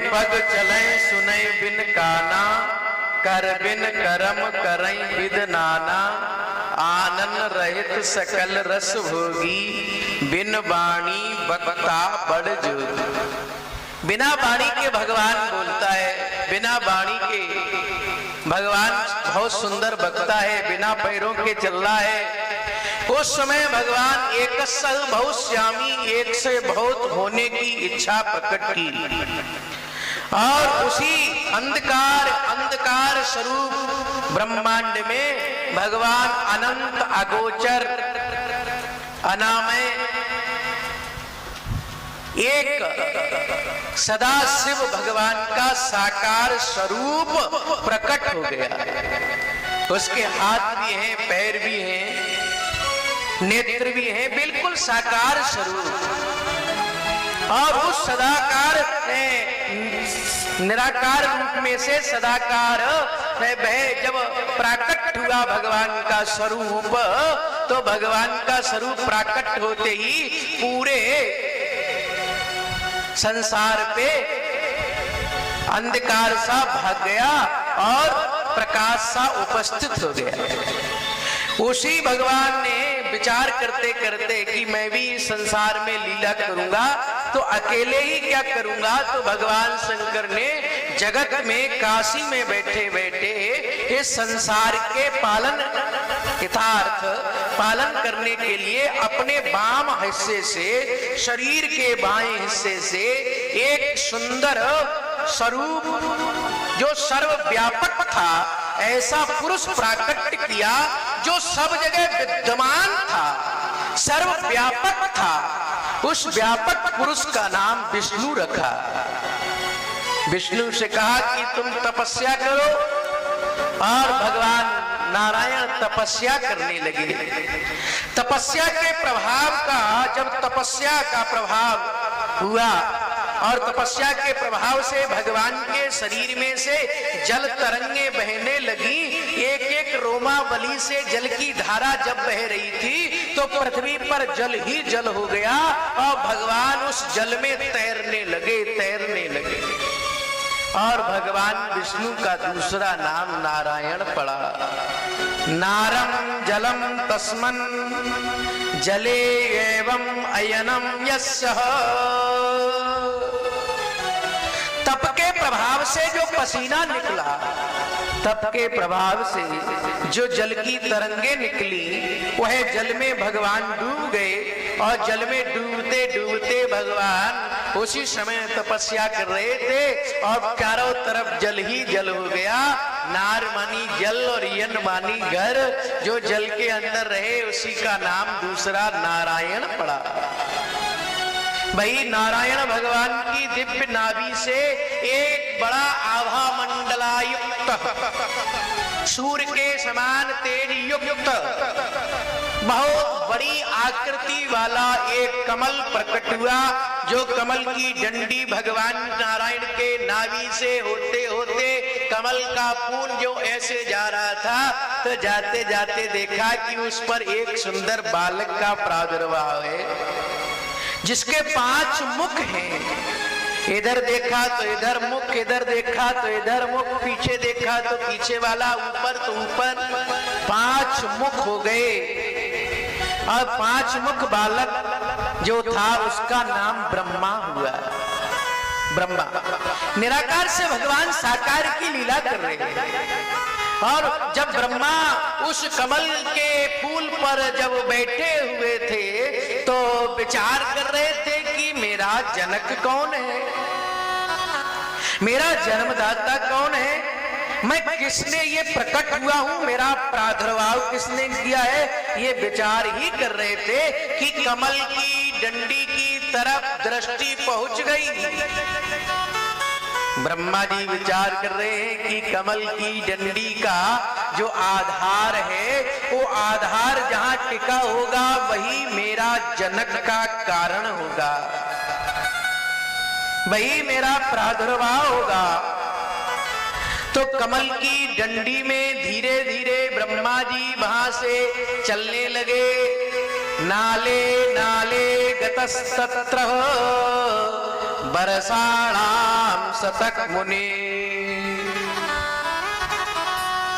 पग चलें सुनई बिन काना, कर बिन करम करई विद नाना, आनन रहित सकल रस भोगी, बिन वाणी बक्ता बड़ जोगी। बिना वाणी के भगवान बोलता है, बिना वाणी के भगवान बहुत सुंदर बकता है, बिना पैरों के चल रहा है। उस समय भगवान एक बहुत श्यामी, एक से बहुत होने की इच्छा प्रकट की और उसी अंधकार स्वरूप ब्रह्मांड में भगवान अनंत अगोचर अनामय एक सदा शिव भगवान का साकार स्वरूप प्रकट हो गया। उसके हाथ भी हैं, पैर भी हैं, नेत्र भी हैं, बिल्कुल साकार स्वरूप। और उस सदाकार निराकार रूप में से सदाकार वह जब प्राकट हुआ भगवान का स्वरूप, तो भगवान का स्वरूप प्राकट होते ही पूरे संसार पे अंधकार सा भाग गया और प्रकाश सा उपस्थित हो गया। उसी भगवान ने विचार करते करते कि मैं भी इस संसार में लीला करूंगा, तो अकेले ही क्या करूंगा, तो भगवान शंकर ने जगत में काशी में बैठे बैठे इस संसार के यथार्थ पालन करने के लिए अपने बाम हिस्से से, शरीर के बाएं हिस्से से एक सुंदर स्वरूप जो सर्वव्यापक था, ऐसा पुरुष प्राकट किया जो सब जगह विद्यमान था, सर्वव्यापक था। उस व्यापक पुरुष का नाम विष्णु रखा। विष्णु से कहा कि तुम तपस्या करो, और भगवान नारायण तपस्या करने लगे। तपस्या के प्रभाव का, जब तपस्या का प्रभाव हुआ और तपस्या के प्रभाव से भगवान के शरीर में से जल तरंगे बहने लगी, एक एक रोमावली से जल की धारा जब बह रही थी तो पृथ्वी पर जल ही जल हो गया और भगवान उस जल में तैरने लगे। और भगवान विष्णु का दूसरा नाम नारायण पड़ा। नारम जलम तस्मन् जले एवं अयनम यस्यः। तप के प्रभाव से जो पसीना निकला, तप के प्रभाव से जो जल की तरंगे निकली, वह जल में भगवान डूब गए और जल में डूबते डूबते भगवान उसी समय तपस्या कर रहे थे और चारों तरफ जल ही जल हो गया। नार मानी जल और यन मानी घर, जो जल के अंदर रहे उसी का नाम दूसरा नारायण पड़ा। भाई नारायण भगवान की दिव्य नाभि से एक बड़ा आभा मंडलायुक्त, सूर्य के समान तेज युक्त, बहुत बड़ी आकृति वाला एक कमल प्रकट हुआ, जो कमल की डंडी भगवान नारायण के नाभि से होते होते कमल का फूल जो ऐसे जा रहा था, तो जाते जाते देखा कि उस पर एक सुंदर बालक का प्रादुर्भाव है, जिसके 5 मुख हैं। इधर देखा तो इधर मुख, इधर देखा तो इधर मुख, पीछे देखा तो पीछे वाला, ऊपर तो ऊपर, 5 मुख हो गए। और 5 मुख बालक जो था उसका नाम ब्रह्मा हुआ। ब्रह्मा निराकार से भगवान साकार की लीला कर रहे हैं। और जब ब्रह्मा उस कमल के फूल पर जब बैठे हुए थे तो विचार कर रहे थे कि मेरा जनक कौन है, मेरा जन्मदाता कौन है, मैं किसने ये प्रकट हुआ हूं, मेरा प्रादुर्भाव किसने किया है, ये विचार ही कर रहे थे कि कमल की डंडी की तरफ दृष्टि पहुंच गई। ब्रह्मा जी विचार कर रहे हैं कि कमल की डंडी का जो आधार है, वो आधार जहां टिका होगा वही मेरा जनक का कारण होगा, वही मेरा प्रादुर्भाव होगा। तो कमल की डंडी में धीरे धीरे ब्रह्मा जी वहां से चलने लगे। नाले नाले गतस्तत्र बरसाणाम शतक मुनि।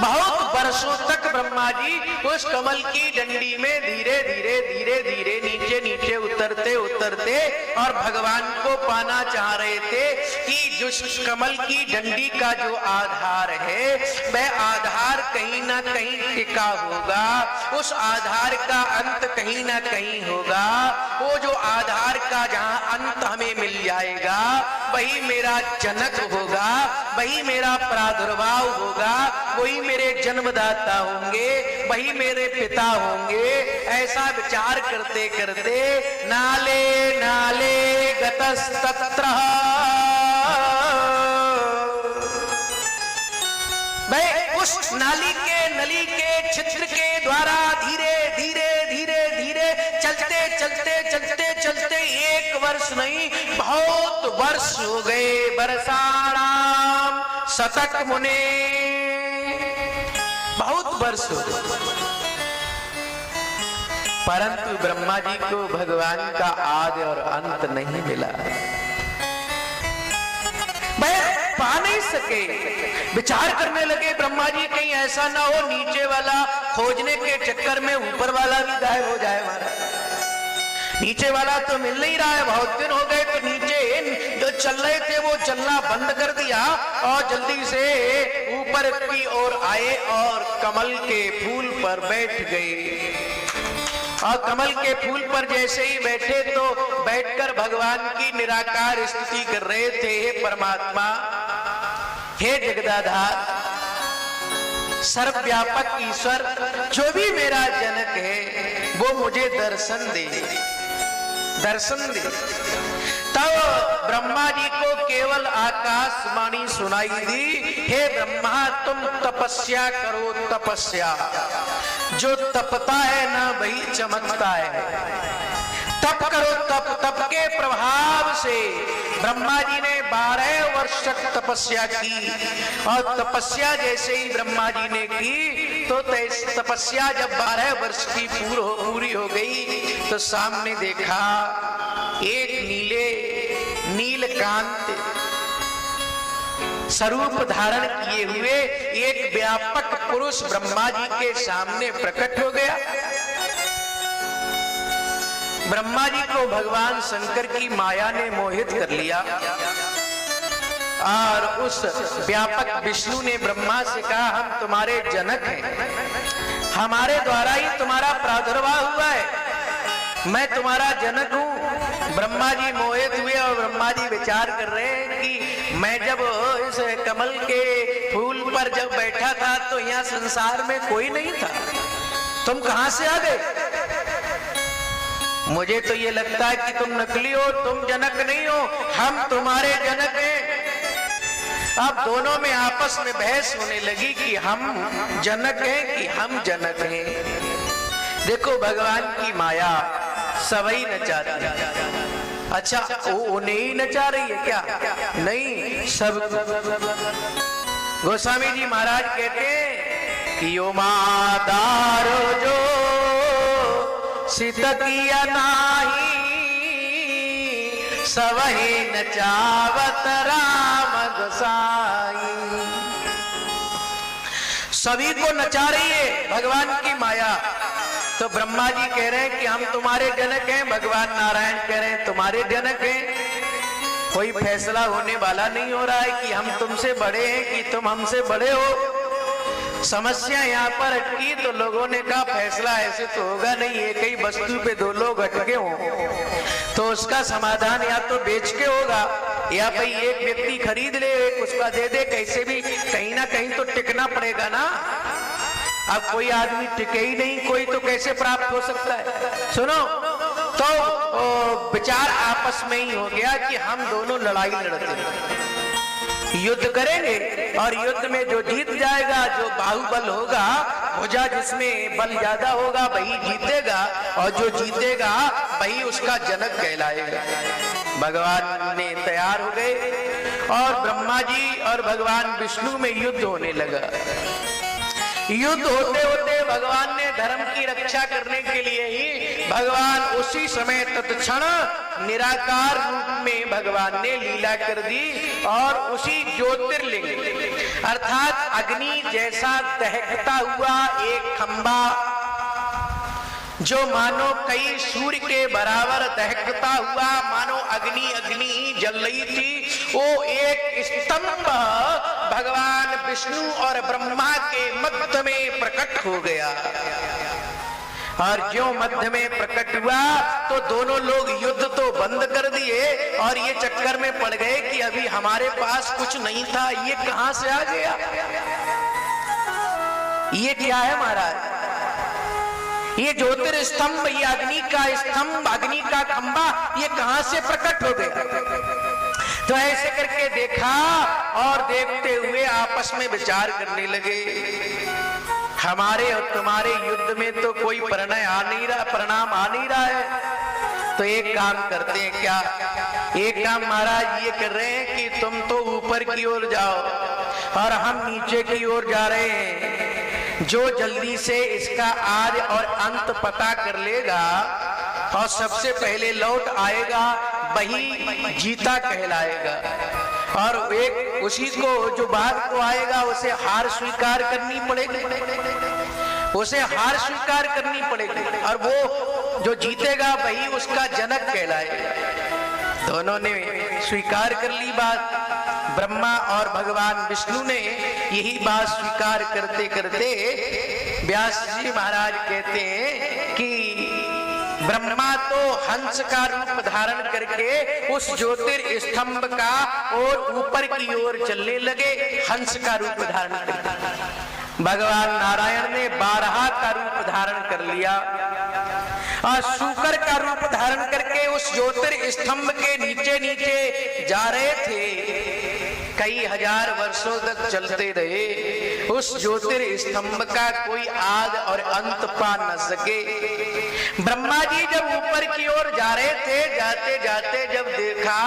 बहुत वर्षों तक ब्रह्मा जी उस कमल की डंडी में धीरे धीरे धीरे धीरे नीचे नीचे उतरते उतरते और भगवान को पाना चाह रहे थे कि जो कमल की डंडी का जो आधार है वह आधार कहीं ना कहीं टिका होगा, उस आधार का अंत कहीं ना कहीं होगा। वो जो आधार का जहां अंत हमें मिल जाएगा वही मेरा जनक होगा, वही मेरा प्रादुर्भाव होगा, वही मेरे जन्मदाता होंगे, वही मेरे पिता होंगे। ऐसा विचार करते करते नाले नाले गतस्तत्र, भाई उस नाली के नली के छिद्र के द्वारा धीरे धीरे धीरे धीरे चलते चलते चलते चलते एक वर्ष नहीं बहुत वर्ष हो गए। वर्षाणाम शतक मुने, बहुत वर्ष हो गए, परंतु ब्रह्मा जी को भगवान का आदि और अंत नहीं मिला। वह पा नहीं सके। विचार करने लगे ब्रह्मा जी कहीं ऐसा ना हो नीचे वाला खोजने के चक्कर में ऊपर वाला भी गायब हो जाए। हमारा नीचे वाला तो मिल नहीं रहा है, बहुत दिन हो गए, तो नीचे जो चल रहे थे वो चलना बंद कर दिया और जल्दी से ऊपर की ओर आए और कमल के फूल पर बैठ गए। और कमल के फूल पर जैसे ही बैठे तो बैठकर भगवान की निराकार स्तुति कर रहे थे। हे परमात्मा, हे जगदाधार, सर्वव्यापक ईश्वर, जो भी मेरा जनक है वो मुझे दर्शन दे, दर्शन दे। तब ब्रह्मा जी को केवल आकाशवाणी सुनाई दी, हे ब्रह्मा तुम तपस्या करो, तपस्या। जो तपता है ना वही चमकता है। तप करो, तप। तप के प्रभाव से ब्रह्मा जी ने 12 वर्ष तक तपस्या की और तपस्या जैसे ही ब्रह्मा जी ने की तो तपस्या जब 12 वर्ष की पूरी हो गई तो सामने देखा एक नीलकांत स्वरूप धारण किए हुए एक व्यापक पुरुष ब्रह्मा जी के सामने प्रकट हो गया। ब्रह्मा जी को भगवान शंकर की माया ने मोहित कर लिया और उस व्यापक विष्णु ने ब्रह्मा से कहा, हम तुम्हारे जनक हैं, हमारे द्वारा ही तुम्हारा प्रादुर्भाव हुआ है, मैं तुम्हारा जनक हूं। ब्रह्मा जी मोहित हुए और ब्रह्मा जी विचार कर रहे हैं कि मैं जब इस कमल के फूल पर जब बैठा था तो यहाँ संसार में कोई नहीं था, तुम कहां से आ गए? मुझे तो ये लगता है कि तुम नकली हो, तुम जनक नहीं हो, हम तुम्हारे जनक हैं। अब दोनों में आपस में बहस होने लगी कि हम जनक हैं कि हम जनक हैं। देखो भगवान की माया सभी नचाती है। अच्छा उन्हें ही नचा रही है क्या? नहीं, सब। गोस्वामी जी महाराज कहते हैं कि यो मादारो जो सित किया नाही सवही नचावत राम गोसाई। सभी को नचा रही है भगवान की माया। तो ब्रह्मा जी कह रहे हैं कि हम तुम्हारे जनक हैं, भगवान नारायण कह रहे हैं तुम्हारे जनक हैं। कोई फैसला होने वाला नहीं हो रहा है कि हम तुमसे बड़े हैं कि तुम हमसे बड़े हो। समस्या यहाँ पर अटकी तो लोगों ने कहा फैसला ऐसे तो होगा नहीं, एक ही वस्तु पे दो लोग अटके हों तो उसका समाधान या तो बेच के होगा या भाई एक व्यक्ति खरीद ले, एक उसका दे दे, कैसे भी कहीं ना कहीं तो टिकना पड़ेगा ना। अब कोई आदमी टिके ही नहीं, कोई तो कैसे प्राप्त हो सकता है? सुनो, तो विचार आपस में ही हो गया कि हम दोनों लड़ाई लड़ते हैं, युद्ध करेंगे और युद्ध में जो जीत जाएगा, जो बाहुबल होगा, भुजा जिसमें बल ज्यादा होगा वही जीतेगा और जो जीतेगा वही उसका जनक कहलाएगा। भगवान ने तैयार हो गए और ब्रह्मा जी और भगवान विष्णु में युद्ध होने लगा। युद्ध होते होते भगवान ने धर्म की रक्षा करने के लिए ही भगवान उसी समय तत्क्षण निराकार रूप में भगवान ने लीला कर दी और उसी ज्योतिर्लिंग अर्थात अग्नि जैसा दहकता हुआ एक खंबा जो मानो कई सूर्य के बराबर दहकता हुआ मानो अग्नि अग्नि जल रही थी, वो एक स्तंभ भगवान विष्णु और ब्रह्मा के मध्य में प्रकट हो गया। और जो मध्य में प्रकट हुआ तो दोनों लोग युद्ध तो बंद कर दिए और ये चक्कर में पड़ गए कि अभी हमारे पास कुछ नहीं था, ये कहां से आ गया, ये क्या है महाराज, ये ज्योतिर्स्तंभ, ये अग्नि का स्तंभ, अग्नि का खंबा, ये कहां से प्रकट हो गया। तो ऐसे करके देखा और देखते हुए आपस में विचार करने लगे, हमारे और तुम्हारे युद्ध में तो कोई परिणाम आ नहीं रहा है, तो एक काम करते हैं, क्या एक काम महाराज ये कर रहे हैं कि तुम तो ऊपर की ओर जाओ और हम नीचे की ओर जा रहे हैं, जो जल्दी से इसका आदि और अंत पता कर लेगा और सबसे पहले लौट आएगा वही जीता कहलाएगा, और एक उसी को जो बाद को आएगा उसे हार स्वीकार करनी पड़ेगी, उसे हार स्वीकार करनी पड़ेगी, और वो जो जीतेगा वही उसका जनक कहलाएगा। दोनों ने स्वीकार कर ली बात, ब्रह्मा और भगवान विष्णु ने यही बात स्वीकार करते करते व्यास जी महाराज कहते हैं कि ब्रह्मा तो हंस का रूप धारण करके उस ज्योतिर्स्तंभ का और ऊपर की ओर चलने लगे, हंस का रूप धारण करके। भगवान नारायण ने 12 का रूप धारण कर लिया और शूकर का रूप धारण करके उस ज्योतिर्स्तंभ के नीचे नीचे जा रहे थे। कई हजार वर्षों तक चलते रहे, उस ज्योतिर्स्तंभ का कोई आद और अंत पा न सके। ब्रह्मा जी जब ऊपर की ओर जा रहे थे, जाते जाते जब देखा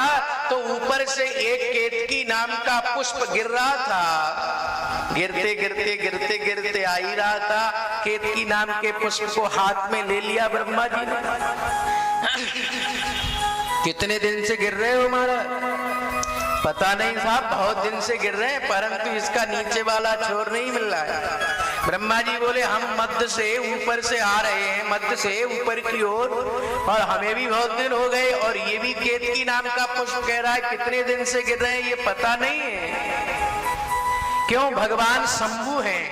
तो ऊपर से एक केतकी नाम का पुष्प गिर रहा था, गिरते गिरते गिरते गिरते आ ही रहा था। केतकी नाम के पुष्प को हाथ में ले लिया ब्रह्मा जी ने। कितने दिन से गिर रहे हो महाराज? पता नहीं साहब, बहुत दिन से गिर रहे हैं, परंतु इसका नीचे वाला छोर नहीं मिल रहा है। ब्रह्मा जी बोले हम मध्य से ऊपर से आ रहे हैं, मध्य से ऊपर की ओर, और हमें भी बहुत दिन हो गए, और ये भी केतकी नाम का पुष्प कह रहा है कितने दिन से गिर रहे हैं ये पता नहीं है। क्यों? भगवान शंभु हैं।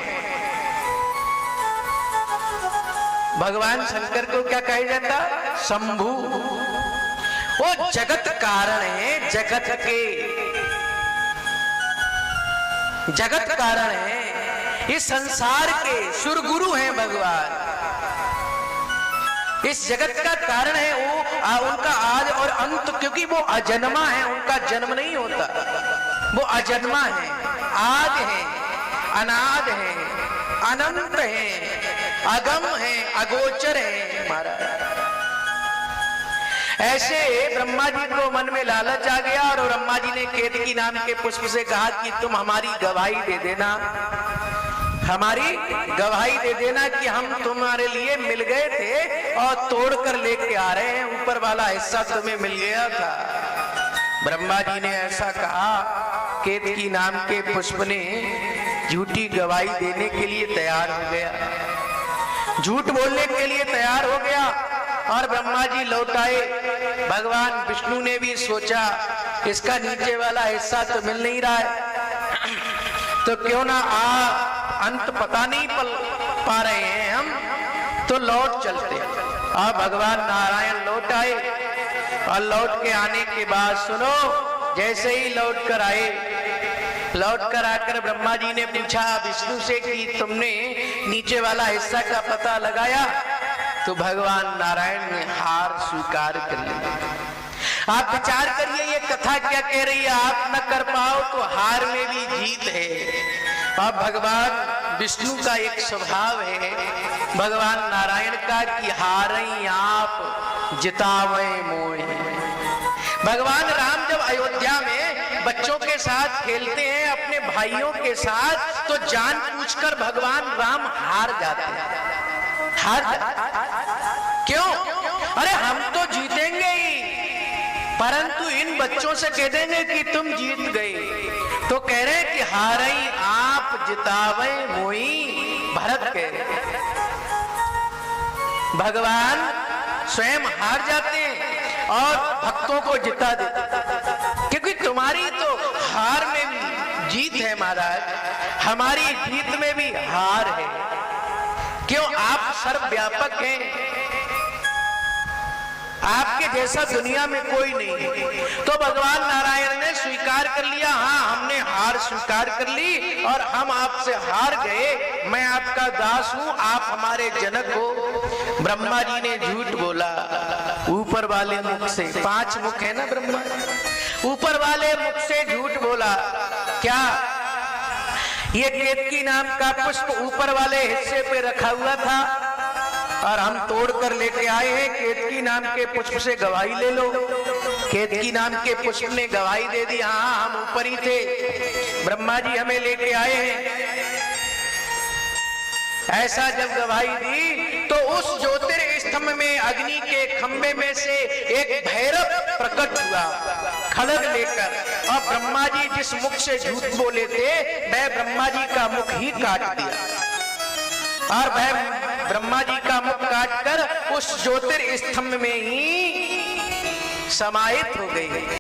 भगवान शंकर को क्या कहा जाता? शंभु। वो जगत कारण है, जगत के जगत कारण है, इस संसार के सुरगुरु हैं भगवान, इस जगत का कारण है वो, उनका आदि और अंत, क्योंकि वो अजन्मा है, उनका जन्म नहीं होता, वो अजन्मा है, आदि है, अनाद है, अनंत है, अगम है, अगोचर है महाराज। ऐसे ब्रह्मा जी को मन में लालच आ गया और ब्रह्मा जी ने केतकी नाम के पुष्प से कहा कि तुम हमारी गवाही दे देना, हमारी गवाही दे देना कि हम तुम्हारे लिए मिल गए थे और तोड़ कर लेके आ रहे हैं, ऊपर वाला हिस्सा तुम्हें मिल गया था। ब्रह्मा जी ने ऐसा कहा, केतकी नाम के पुष्प ने झूठी गवाही देने के लिए तैयार हो गया, झूठ बोलने के लिए तैयार हो गया, और ब्रह्मा जी लौट आए। भगवान विष्णु ने भी सोचा इसका नीचे वाला हिस्सा तो मिल नहीं रहा है, तो क्यों ना अंत पता नहीं पा रहे हैं हम, तो लौट चलते। और भगवान नारायण लौट आए, और लौट के आने के बाद सुनो, जैसे ही लौट कर आए, लौट कर आकर ब्रह्मा जी ने पूछा विष्णु से कि तुमने नीचे वाला हिस्सा का पता लगाया? तो भगवान नारायण ने हार स्वीकार कर ली। आप विचार करिए ये कथा क्या कह रही है, आप न कर पाओ तो हार में भी जीत है। और भगवान विष्णु का एक स्वभाव है, भगवान नारायण का कि हारई आप जितावे मोए। भगवान राम जब अयोध्या में बच्चों के साथ खेलते हैं, अपने भाइयों के साथ, तो जानबूझकर भगवान राम हार जाते हैं। हार क्यों? अरे हम तो जीतेंगे ही, परंतु इन बच्चों से कह देंगे कि तुम जीत गए, तो कह रहे कि हारई आप जितावे मोई भरत कह रहे। भगवान स्वयं हार जाते हैं और भक्तों को जिता देते, क्योंकि तुम्हारी तो हार में भी जीत है महाराज, हमारी जीत में भी हार है। क्यों? आप सर्वव्यापक हैं, आपके जैसा दुनिया में कोई नहीं है। तो भगवान नारायण ने स्वीकार कर लिया, हाँ हमने हार स्वीकार कर ली और हम आपसे हार गए, मैं आपका दास हूं, आप हमारे जनक हो। ब्रह्मा जी ने झूठ बोला ऊपर वाले मुख से, 5 मुख है ना ब्रह्मा, ऊपर वाले मुख से झूठ बोला। क्या? ये केतकी नाम का पुष्प ऊपर वाले हिस्से पे रखा हुआ था और हम तोड़ कर लेके आए हैं, केतकी नाम के पुष्प से गवाही ले लो। केतकी नाम के पुष्प ने गवाही दे दी, हाँ हम ऊपर ही थे, ब्रह्मा जी हमें लेके आए हैं। ऐसा जब गवाही दी तो उस ज्योतिर्स्तंभ में अग्नि के खंभे में से एक भैरव प्रकट हुआ खड्ग लेकर, और ब्रह्मा जी जिस मुख से झूठ बोले थे वह ब्रह्मा जी का मुख ही काट दिया, और वह ब्रह्मा जी का मुख काटकर उस ज्योतिर्स्तंभ में ही समाहित हो गई।